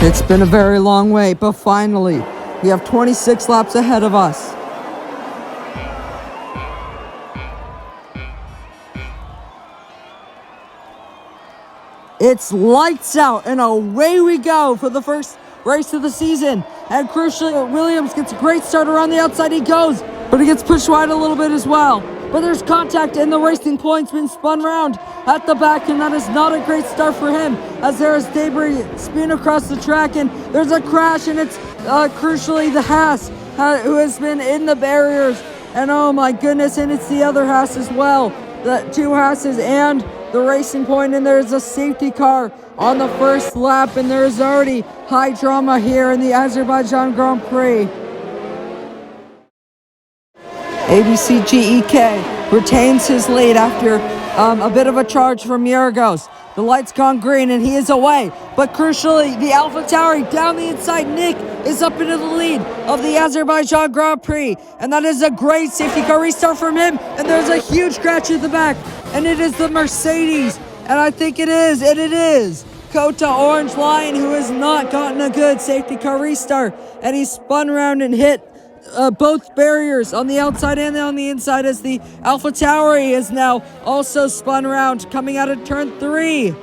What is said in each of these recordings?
It's been a very long way, but finally, we have 26 laps ahead of us. It's lights out, and away we go for the first race of the season. And crucially, Williams gets a great start around the outside. He goes, but he gets pushed wide a little bit as well. But there's contact, and the Racing Point's been spun around at the back, and that is not a great start for him, as there is debris spewing across the track, and there's a crash, and it's crucially the Haas who has been in the barriers. And oh my goodness, and it's the other Haas as well. The two Haases and the Racing Point, and there's a safety car on the first lap, and there's already high drama here in the Azerbaijan Grand Prix. ABC GEK retains his lead after a bit of a charge from Yorgos. The light's gone green and he is away, but crucially the AlphaTauri down the inside, Nick is up into the lead of the Azerbaijan Grand Prix, and that is a great safety car restart from him, and there's a huge crash at the back, and it is the Mercedes, and I think it is Kota Orange Lion, who has not gotten a good safety car restart, and he spun around and hit both barriers on the outside and on the inside, as the AlphaTauri is now also spun around coming out of turn 3.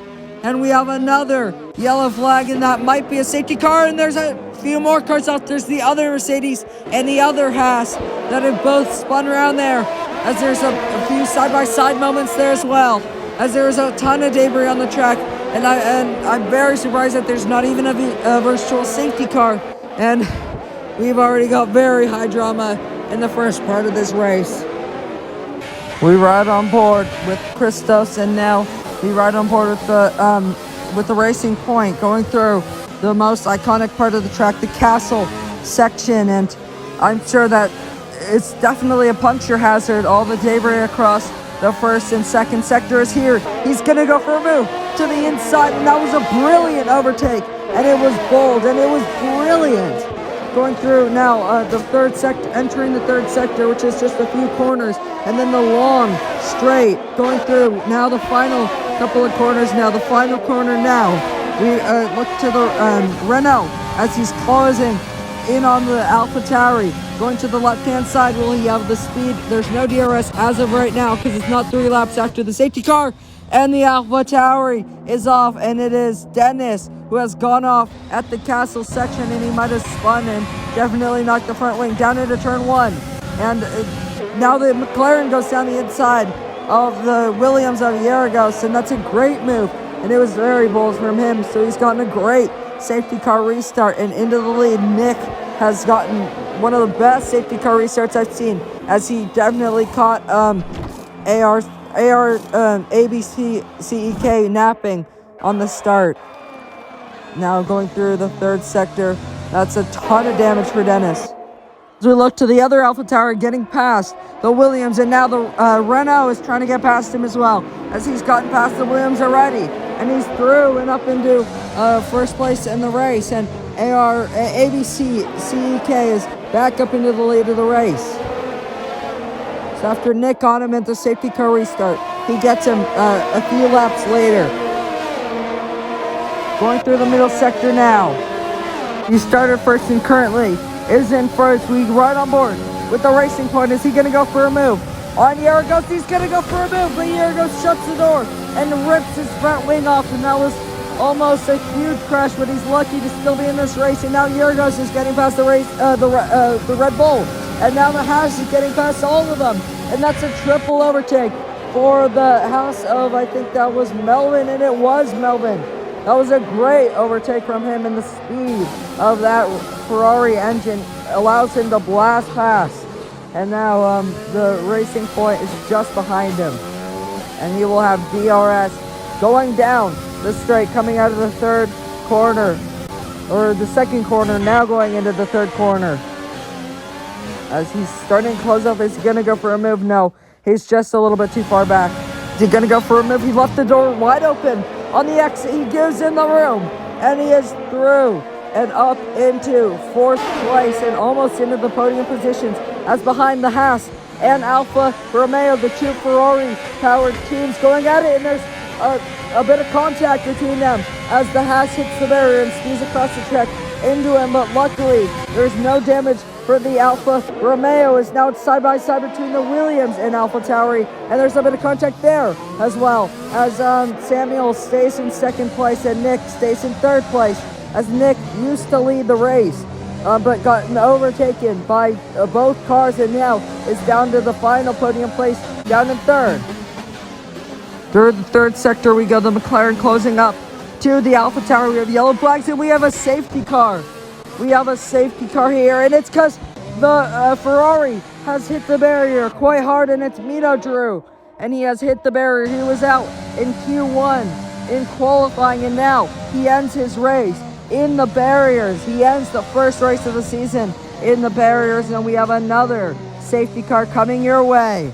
And we have another yellow flag, and that might be a safety car, and there's a few more cars out. There's the other Mercedes and the other Haas that have both spun around there, as there's a few side-by-side moments there as well, as there is a ton of debris on the track, and I'm very surprised that there's not even a virtual safety car, and we've already got very high drama in the first part of this race. We ride on board with Christos, and now we ride on board with the Racing Point, going through the most iconic part of the track, the castle section, and I'm sure that it's definitely a puncture hazard. All the debris across the first and second sector is here. He's gonna go for a move to the inside, and that was a brilliant overtake, and it was bold, and it was brilliant. Going through now the third sector, entering the third sector, which is just a few corners, and then the long straight, going through now the final couple of corners. Now the final corner now, we look to the Renault as he's closing in on the AlphaTauri. Going to the left-hand side, will he have the speed? There's no DRS as of right now, because it's not 3 laps after the safety car, and the AlphaTauri is off, and it is Dennis who has gone off at the castle section, and he might have spun and definitely knocked the front wing down into turn 1. And now the McLaren goes down the inside of the Williams of Yorgos, and that's a great move, and it was very bold from him, so he's gotten a great safety car restart and into the lead. Nick has gotten one of the best safety car restarts I've seen, as he definitely caught ABC CEK napping on the start. Now going through the third sector, that's a ton of damage for Dennis. As we look to the other AlphaTauri getting past the Williams, and now the Renault is trying to get past him as well, as he's gotten past the Williams already, and he's through and up into first place in the race, and ABC CEK is back up into the lead of the race. So after Nick got him at the safety car restart, he gets him a few laps later. Going through the middle sector now. He started first and currently is in first. We ride on board with the Racing Point. Is he going to go for a move? On Yorgos, he's going to go for a move, but Yorgos shuts the door and rips his front wing off, and that was almost a huge crash, but he's lucky to still be in this race. And now Yorgos is getting past the Red Bull, and now the Haas is getting past all of them, and that's a triple overtake for the Haas of, I think that was Melvin, and it was Melvin. That was a great overtake from him, and the speed of that Ferrari engine allows him to blast past. And now the Racing Point is just behind him, and he will have DRS going down the straight, coming out of the third corner, or the second corner, now going into the third corner. As he's starting to close up, is he going to go for a move? No, he's just a little bit too far back. Is he going to go for a move? He left the door wide open on the exit. He gives in the room, and he is through and up into fourth place and almost into the podium positions, as behind the Haas and Alfa Romeo, the two Ferrari-powered teams, going at it, and there's a bit of contact between them as the Haas hits the barrier and skis across the track into him, but luckily there's no damage for the Alfa Romeo. Is now side by side between the Williams and AlphaTauri, and there's a bit of contact there as well as Samuel stays in second place and Nick stays in third place, as Nick used to lead the race but gotten overtaken by both cars and now is down to the final podium place, down in third. Through the third sector we go, the McLaren closing up to the AlphaTauri. We have yellow flags and we have a safety car. We have a safety car here, and it's because the Ferrari has hit the barrier quite hard, and it's Mito Drew, and he has hit the barrier. He was out in Q1 in qualifying, and now he ends his race in the barriers. He ends the first race of the season in the barriers, and we have another safety car coming your way.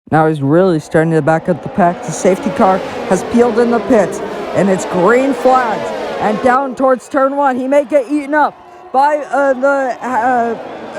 Now he's really starting to back up the pack. The safety car has peeled in the pits, and it's green flags. And down towards turn one, he may get eaten up by the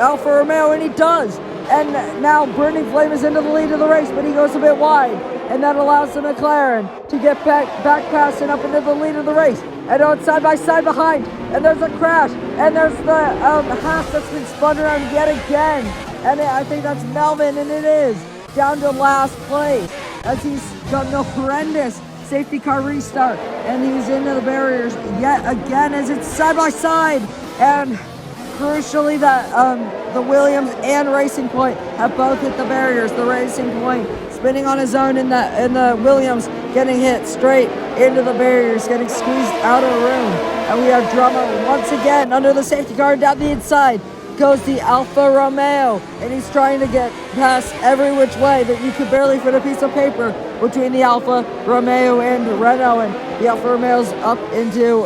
Alfa Romeo, and he does. And now Burning Flame is into the lead of the race, but he goes a bit wide, and that allows the McLaren to get back past and up into the lead of the race. And now it's side by side behind, and there's a crash, and there's the Haas that's been spun around yet again. And I think that's Melvin, and it is down to last place as he's gotten a horrendous safety car restart, and he's into the barriers yet again as it's side by side. And crucially, the Williams and Racing Point have both hit the barriers. The Racing Point spinning on his own, in the Williams getting hit straight into the barriers, getting squeezed out of the room. And we have drama once again under the safety car. Down the inside goes the Alfa Romeo, and he's trying to get past every which way that you could barely fit a piece of paper between the Alfa Romeo and Renault, and the Alfa Romeo's up into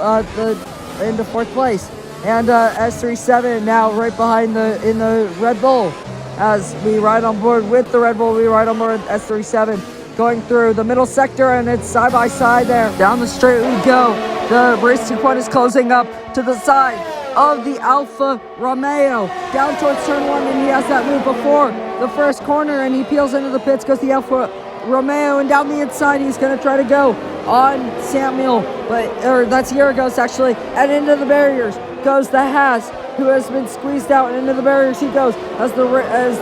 fourth place, and S37 now right behind in the Red Bull. As we ride on board with the Red Bull, we ride on board S37 going through the middle sector, and it's side by side there. Down the straight we go. The Racing Point is closing up to the side of the Alfa Romeo down towards turn one, and he has that move before the first corner, and he peels into the pits, goes the Alfa Romeo, and down the inside he's going to try to go on Samuel, or that's Yergos actually, and into the barriers goes the Haas, who has been squeezed out, and into the barriers he goes as the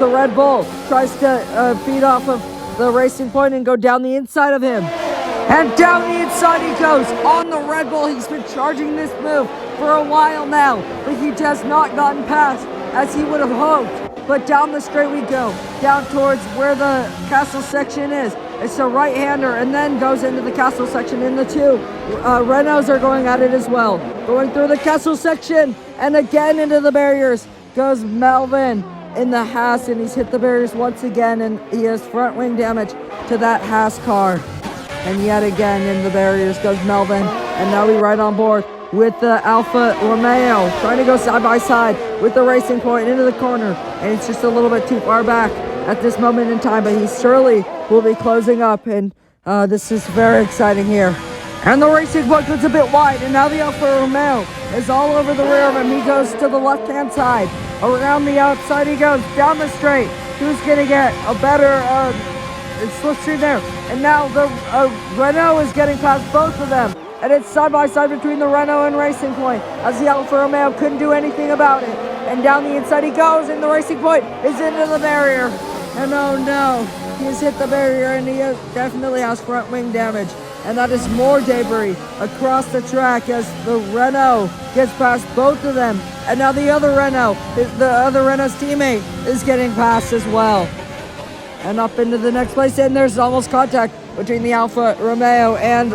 Red Bull tries to feed off of the Racing Point and go down the inside of him. And down the inside he goes on the Red Bull. He's been charging this move for a while now, but he has not gotten past as he would have hoped. But down the straight we go, down towards where the castle section is. It's a right-hander, and then goes into the castle section, and the two Renaults are going at it as well. Going through the castle section, and again into the barriers goes Melvin in the Haas, and he's hit the barriers once again, and he has front wing damage to that Haas car. And yet again in the barriers goes Melvin, and now we ride on board with the Alfa Romeo, trying to go side by side with the Racing Point into the corner, and it's just a little bit too far back at this moment in time, but he surely will be closing up, and this is very exciting here. And the Racing Point goes a bit wide, and now the Alfa Romeo is all over the rear of him. He goes to the left-hand side, around the outside he goes, down the straight. Who's going to get a better slipstream there? And now the Renault is getting past both of them, and it's side by side between the Renault and Racing Point, as the Alfa Romeo couldn't do anything about it. And down the inside he goes, and the Racing Point is into the barrier. And oh no, he has hit the barrier, and he definitely has front wing damage. And that is more debris across the track as the Renault gets past both of them. And now the other Renault's teammate is getting past as well. And up into the next place, and there's almost contact between the Alfa Romeo and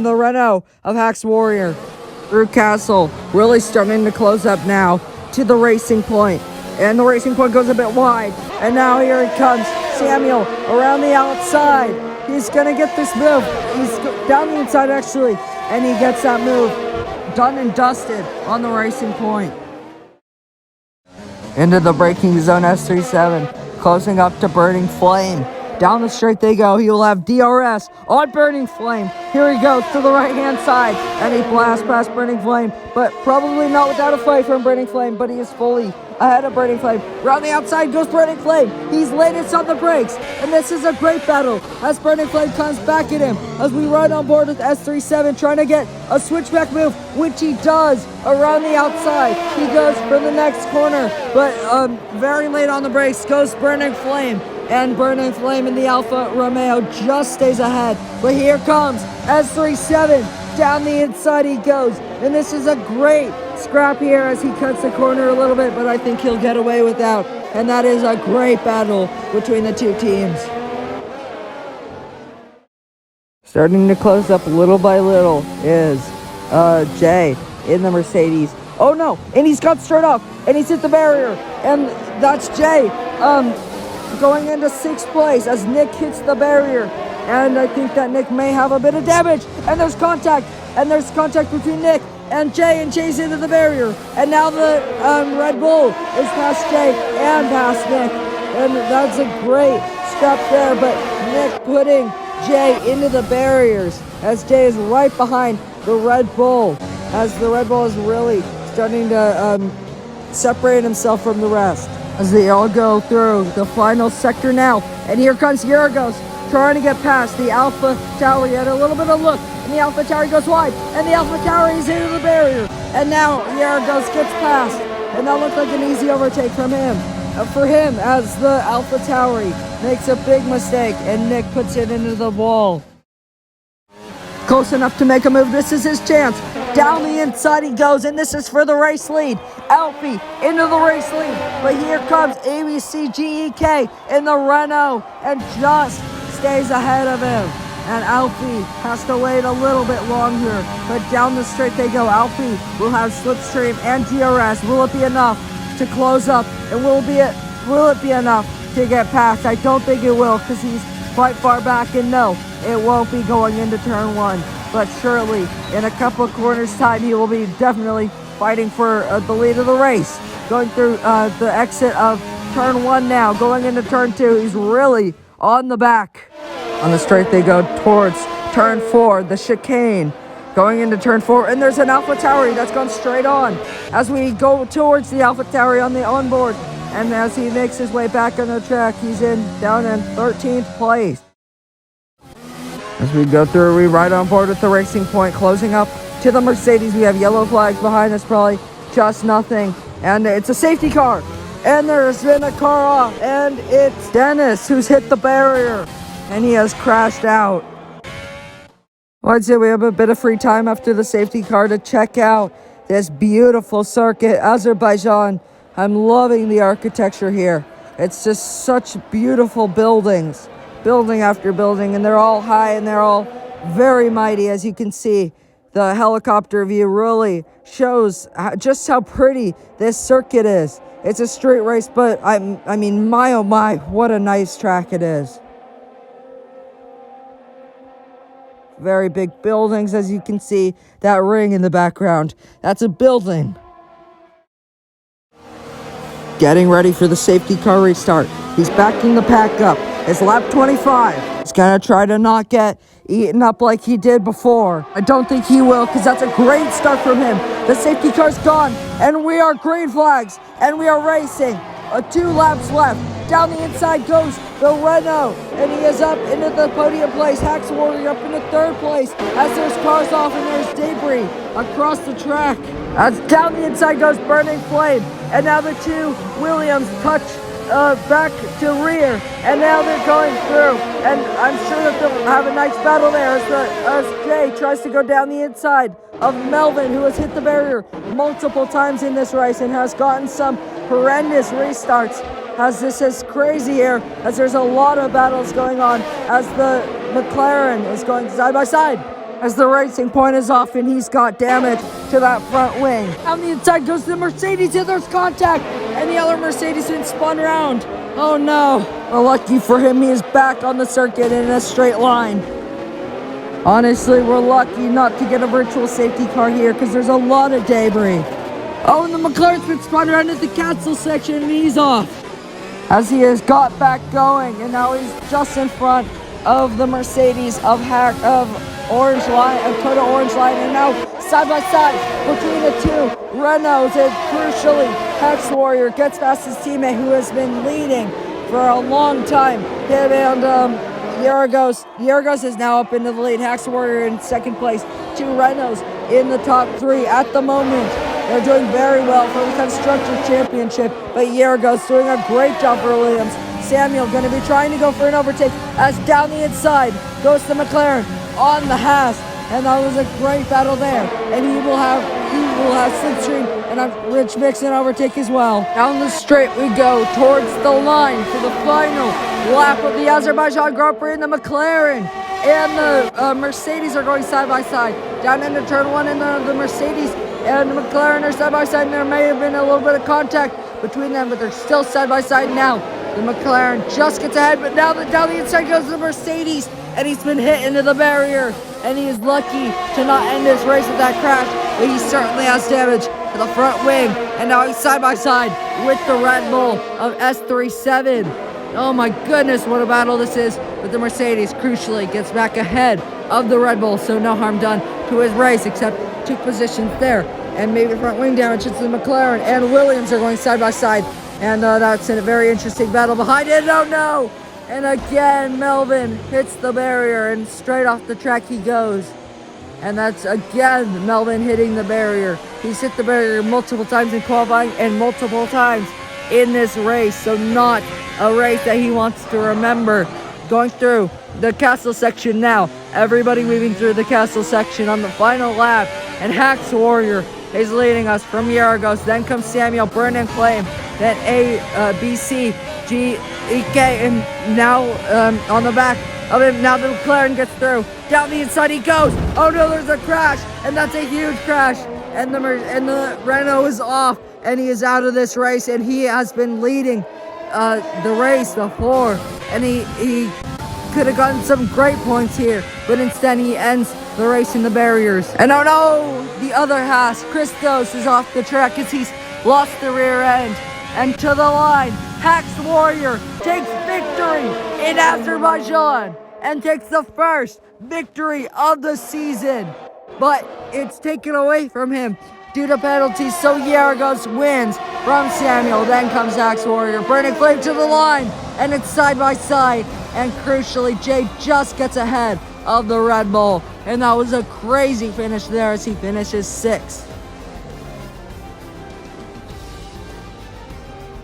the Renault of Hax Warrior. Through Castle, really starting to close up now to the Racing Point. And the Racing Point goes a bit wide. And now here it comes, Samuel around the outside. He's going to get this move. He's down the inside actually, and he gets that move done and dusted on the Racing Point. Into the braking zone, S37, closing up to Burning Flame. Down the straight they go. He will have DRS on Burning Flame. Here he goes to the right-hand side, and he blasts past Burning Flame, but probably not without a fight from Burning Flame, but he is fully ahead of Burning Flame. Around the outside goes Burning Flame. He's latest on the brakes, and this is a great battle as Burning Flame comes back at him as we ride on board with S37 trying to get a switchback move, which he does around the outside. He goes for the next corner, but very late on the brakes goes Burning Flame. And Burning Flame in the Alfa Romeo just stays ahead. But here comes S37. Down the inside he goes. And this is a great scrap here as he cuts the corner a little bit, but I think he'll get away without. And that is a great battle between the two teams. Starting to close up little by little is Jay in the Mercedes. Oh no, and he's got straight off, and he's hit the barrier. And that's Jay. Going into 6th place as Nick hits the barrier. And I think that Nick may have a bit of damage. And there's contact. And there's contact between Nick and Jay's into the barrier. And now the Red Bull is past Jay and past Nick. And that's a great scrap there. But Nick putting Jay into the barriers as Jay is right behind the Red Bull. As the Red Bull is really starting to separate himself from the rest. As they all go through the final sector now. And here comes Yargos trying to get past the Alpha Tauri. Had a little bit of look, and the Alpha Tauri goes wide, and the Alpha Tauri is into the barrier. And now Yargos gets past, and that looked like an easy overtake from him. For him, as the Alpha Tauri makes a big mistake, and Nick puts it into the wall. Close enough to make a move. This is his chance. Down the inside he goes, and this is for the race lead. Alfie into the race lead. But here comes ABC GEK in the Renault and just stays ahead of him. And Alfie has to wait a little bit longer. But down the straight they go. Alfie will have Slipstream and DRS. Will it be enough to close up? And will it be enough to get past? I don't think it will because he's quite far back. And no, it won't be going into turn 1. But surely, in a couple of corners' time, he will be definitely fighting for the lead of the race. Going through the exit of turn 1 now, going into turn 2, he's really on the back. On the straight, they go towards turn 4, the chicane. Going into turn 4, and there's an Alpha Tauri that's gone straight on. As we go towards the Alpha Tauri on the onboard, and as he makes his way back on the track, he's down in 13th place. As we go through, we ride on board with the Racing Point, closing up to the Mercedes. We have yellow flags behind us, probably just nothing. And it's a safety car. And there's been a car off. And it's Dennis who's hit the barrier. And he has crashed out. Well, I'd say we have a bit of free time after the safety car to check out this beautiful circuit, Azerbaijan. I'm loving the architecture here. It's just such beautiful buildings. Building after building, and they're all high and they're all very mighty. As you can see, the helicopter view really shows just how pretty this circuit is. It's a street race, but I mean, my oh my, what a nice track it is. Very big buildings, as you can see, that ring in the background. That's a building. Getting ready for the safety car restart. He's backing the pack up. It's lap 25. He's gonna try to not get eaten up like he did before. I don't think he will, because that's a great start from him. The safety car's gone, and we are green flags, and we are racing. 2 laps left. Down the inside goes the Renault, and he is up into the podium place. Hax Warrior up into 3rd place as there's cars off and there's debris across the track. As down the inside goes Burning Flame, and now the 2 Williams touch back to rear, and now they're going through, and I'm sure that they'll have a nice battle there as Jay tries to go down the inside of Melvin, who has hit the barrier multiple times in this race and has gotten some horrendous restarts. As this is crazy here, as there's a lot of battles going on, as the McLaren is going side by side, as the Racing Point is off and he's got damage to that front wing. On the inside goes the Mercedes, and there's contact, and the other Mercedes been spun around. Oh no. Well, lucky for him, he is back on the circuit in a straight line. Honestly, we're lucky not to get a virtual safety car here because there's a lot of debris. Oh, and the McLaren's been spun around at the cancel section, and he's off. As he has got back going, and now he's just in front of the Mercedes of Orange Line, of Coda Orange Line, and now side by side between the 2 Renaults, and crucially Hex Warrior gets past his teammate who has been leading for a long time. Him and Yargos is now up into the lead. Hex Warrior in second place. 2 Renos in the top 3 at the moment. They're doing very well for the Constructor Championship, but Yargos doing a great job for Williams. Samuel going to be trying to go for an overtake as down the inside goes to McLaren on the Haas. And that was a great battle there. And he will have Slipstream and a Rich Mixon overtake as well. Down the straight we go towards the line for the final lap of the Azerbaijan Grand Prix. And the McLaren and the Mercedes are going side by side. Down into turn 1, and the Mercedes and the McLaren are side by side. And there may have been a little bit of contact between them, but they're still side by side now. The McLaren just gets ahead, but now down the inside goes the Mercedes, and he's been hit into the barrier, and he is lucky to not end his race with that crash, but he certainly has damage to the front wing, and now he's side by side with the Red Bull of S37. Oh my goodness, what a battle this is, but the Mercedes crucially gets back ahead of the Red Bull, so no harm done to his race except 2 positions there, and maybe front wing damage to the McLaren, and Williams are going side by side. And that's a very interesting battle behind it. Oh no! And again, Melvin hits the barrier, and straight off the track he goes. And that's again Melvin hitting the barrier. He's hit the barrier multiple times in qualifying and multiple times in this race. So not a race that he wants to remember. Going through the castle section now. Everybody weaving through the castle section on the final lap. And Hex Warrior is leading us from Yargos. Then comes Samuel, Burn and Flame. Then ABC, GEK, and now on the back of him, now the McLaren gets through. Down the inside he goes. Oh no, there's a crash, and that's a huge crash. And the Renault is off, and he is out of this race, and he has been leading the race before, and he could have gotten some great points here, but instead he ends the race in the barriers. And oh no, the other Haas, Christos, is off the track as he's lost the rear end. And to the line, Hex Warrior takes victory in Azerbaijan and takes the first victory of the season. But it's taken away from him due to penalties, so Yargos wins from Samuel. Then comes Hex Warrior, Burning Flame to the line, and it's side by side. And crucially, Jay just gets ahead of the Red Bull. And that was a crazy finish there as he finishes 6th.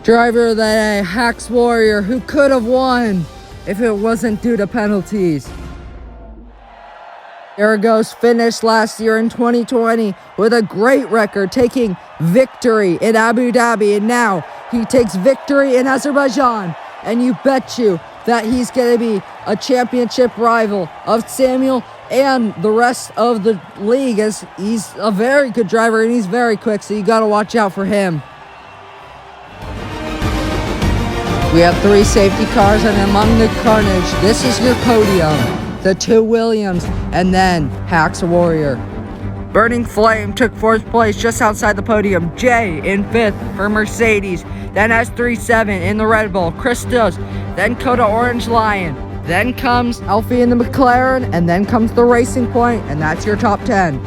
Driver of the day, Hex Warrior, who could have won if it wasn't due to penalties. Yargos finished last year in 2020 with a great record, taking victory in Abu Dhabi, and now he takes victory in Azerbaijan. And you bet you that he's going to be a championship rival of Samuel and the rest of the league, as he's a very good driver and he's very quick, so you got to watch out for him. We have 3 safety cars, and among the carnage, this is your podium. The 2 Williams, and then Hex Warrior. Burning Flame took 4th place just outside the podium. Jay in 5th for Mercedes. Then S37 in the Red Bull. Christos. Then Coda Orange Lion. Then comes Alfie in the McLaren. And then comes the Racing Point. And that's your top 10.